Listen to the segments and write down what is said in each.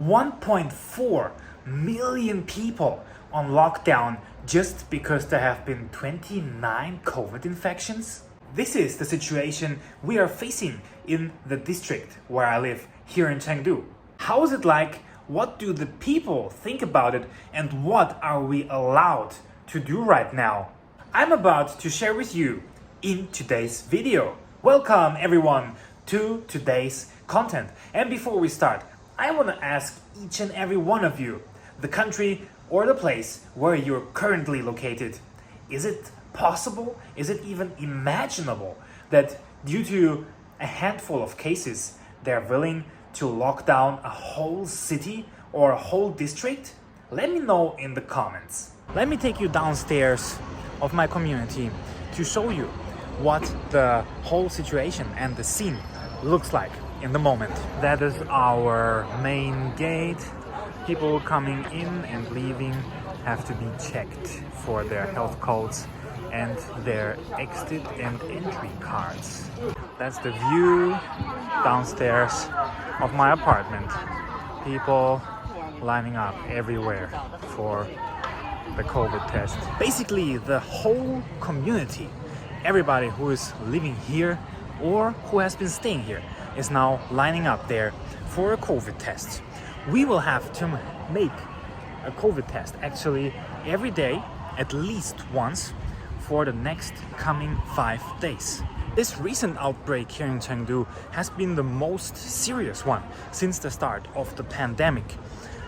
1.4 million people on lockdown just because there have been 29 COVID infections? This is the situation we are facing in the district where I live, here in Chengdu. How is it like? What do the people think about it? And what are we allowed to do right now? I'm about to share with you in today's video. Welcome everyone to today's content. And before we start, I want to ask each and every one of you, the country or the place where you're currently located, is it possible, is it even imaginable that due to a handful of cases, they're willing to lock down a whole city or a whole district? Let me know in the comments. Let me take you downstairs of my community to show you what the whole situation and the scene looks like in the moment. That is our main gate. People coming in and leaving have to be checked for their health codes and their exit and entry cards. That's the view downstairs of my apartment. People lining up everywhere for the COVID test. Basically, the whole community, everybody who is living here or who has been staying here, is now lining up there for a COVID test. We will have to make a COVID test actually every day, at least once, for the next coming 5 days. This recent outbreak here in Chengdu has been the most serious one since the start of the pandemic.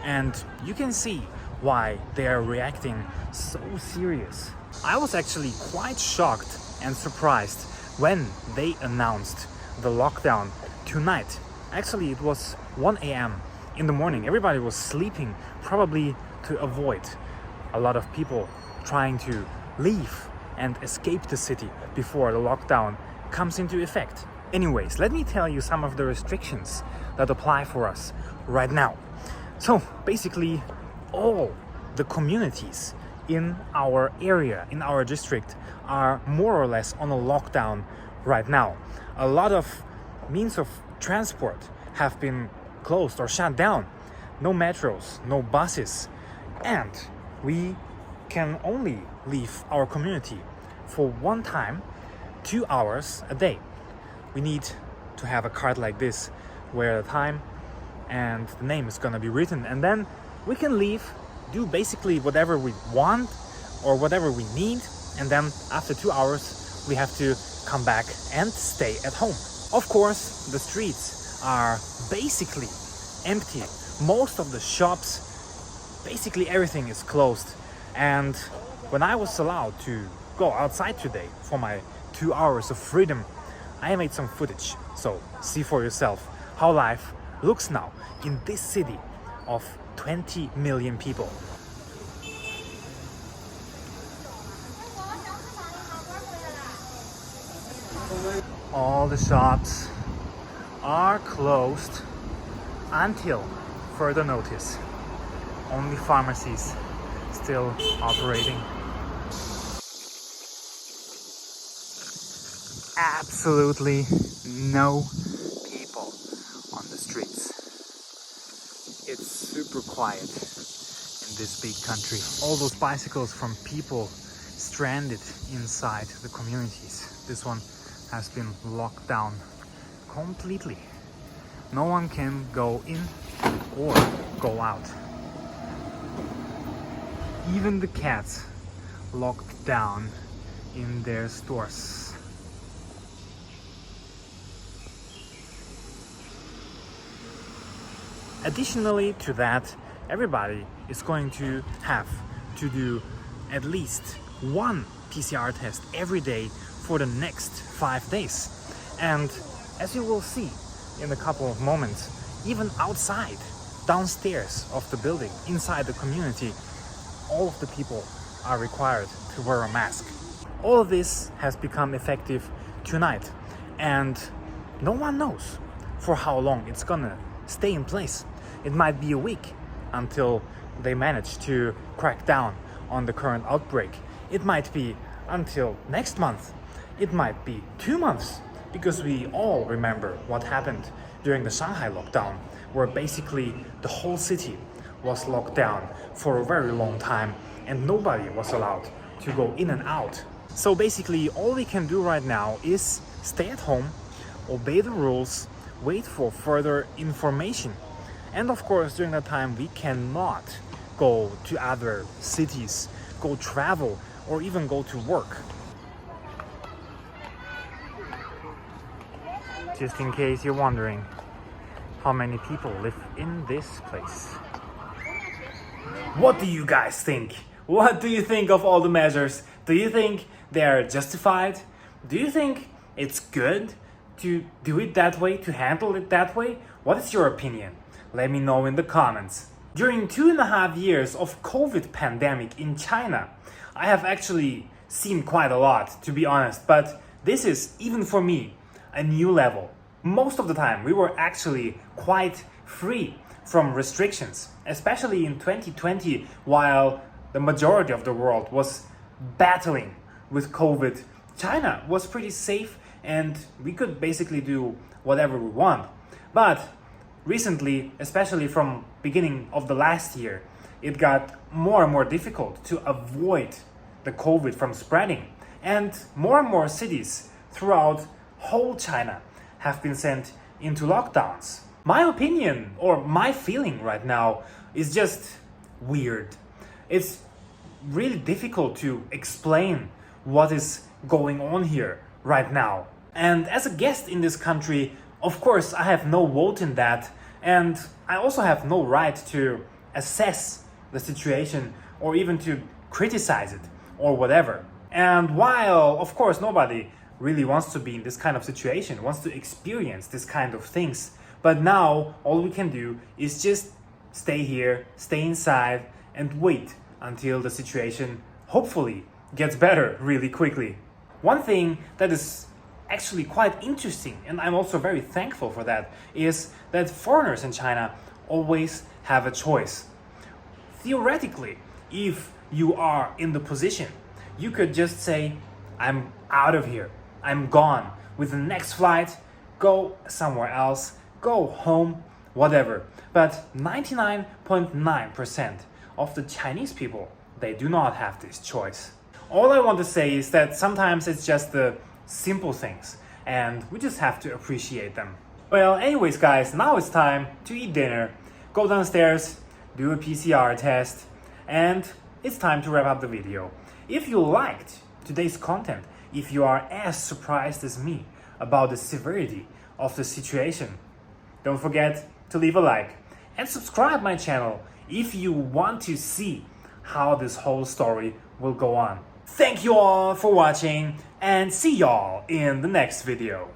And you can see why they are reacting so serious. I was actually quite shocked and surprised when they announced the lockdown tonight. Actually, it was 1 a.m. in the morning. Everybody was sleeping, probably to avoid a lot of people trying to leave and escape the city before the lockdown comes into effect. Anyways, let me tell you some of the restrictions that apply for us right now. So basically, all the communities in our area, in our district, are more or less on a lockdown right now. A lot of means of transport have been closed or shut down. No metros, no buses, and we can only leave our community for one time, 2 hours a day. We need to have a card like this where the time and the name is gonna be written, and then we can leave, do basically whatever we want or whatever we need, and then after 2 hours we have to come back and stay at home. Of course, the streets are basically empty. Most of the shops, basically everything is closed. And when I was allowed to go outside today for my 2 hours of freedom, I made some footage. So see for yourself how life looks now in this city of 20 million people. All the shops are closed until further notice. Only pharmacies still operating. Absolutely no people on the streets. It's super quiet in this big country. All those bicycles from people stranded inside the communities. This one has been locked down completely. No one can go in or go out. Even the cats locked down in their stores. Additionally to that, everybody is going to have to do at least one PCR test every day for the next 5 days. And as you will see in a couple of moments, even outside, downstairs of the building, inside the community, all of the people are required to wear a mask. All of this has become effective tonight, and no one knows for how long it's gonna stay in place. It might be a week until they manage to crack down on the current outbreak. It might be until next month. It might be 2 months, because we all remember what happened during the Shanghai lockdown where basically the whole city was locked down for a very long time and nobody was allowed to go in and out. So basically all we can do right now is stay at home, obey the rules, wait for further information. And of course during that time we cannot go to other cities, go travel, or even go to work. Just in case you're wondering how many people live in this place. What do you guys think? What do you think of all the measures? Do you think they're justified? Do you think it's good to do it that way, to handle it that way? What is your opinion? Let me know in the comments. During 2.5 years of COVID pandemic in China, I have actually seen quite a lot, to be honest, but this is, even for me, a new level. Most of the time we were actually quite free from restrictions, especially in 2020, while the majority of the world was battling with COVID. China was pretty safe and we could basically do whatever we want. But recently, especially from beginning of the last year, it got more and more difficult to avoid the COVID from spreading. And more cities throughout whole China have been sent into lockdowns. My opinion, or my feeling right now, is just weird. It's really difficult to explain what is going on here right now. And as a guest in this country, of course, I have no vote in that, and I also have no right to assess the situation or even to criticize it or whatever. And while, of course, nobody really wants to be in this kind of situation, wants to experience this kind of things, but now all we can do is just stay here, stay inside, and wait until the situation hopefully gets better really quickly. One thing that is actually quite interesting, and I'm also very thankful for that, is that foreigners in China always have a choice. Theoretically, if you are in the position, you could just say, I'm out of here, I'm gone, with the next flight, go somewhere else, go home, whatever. But 99.9% of the Chinese people, they do not have this choice. All I want to say is that sometimes it's just the simple things and we just have to appreciate them. Well, anyways guys, now it's time to eat dinner, go downstairs, do a PCR test, and it's time to wrap up the video. If you liked today's content, if you are as surprised as me about the severity of the situation, don't forget to leave a like and subscribe my channel if you want to see how this whole story will go on. Thank you all for watching and see y'all in the next video.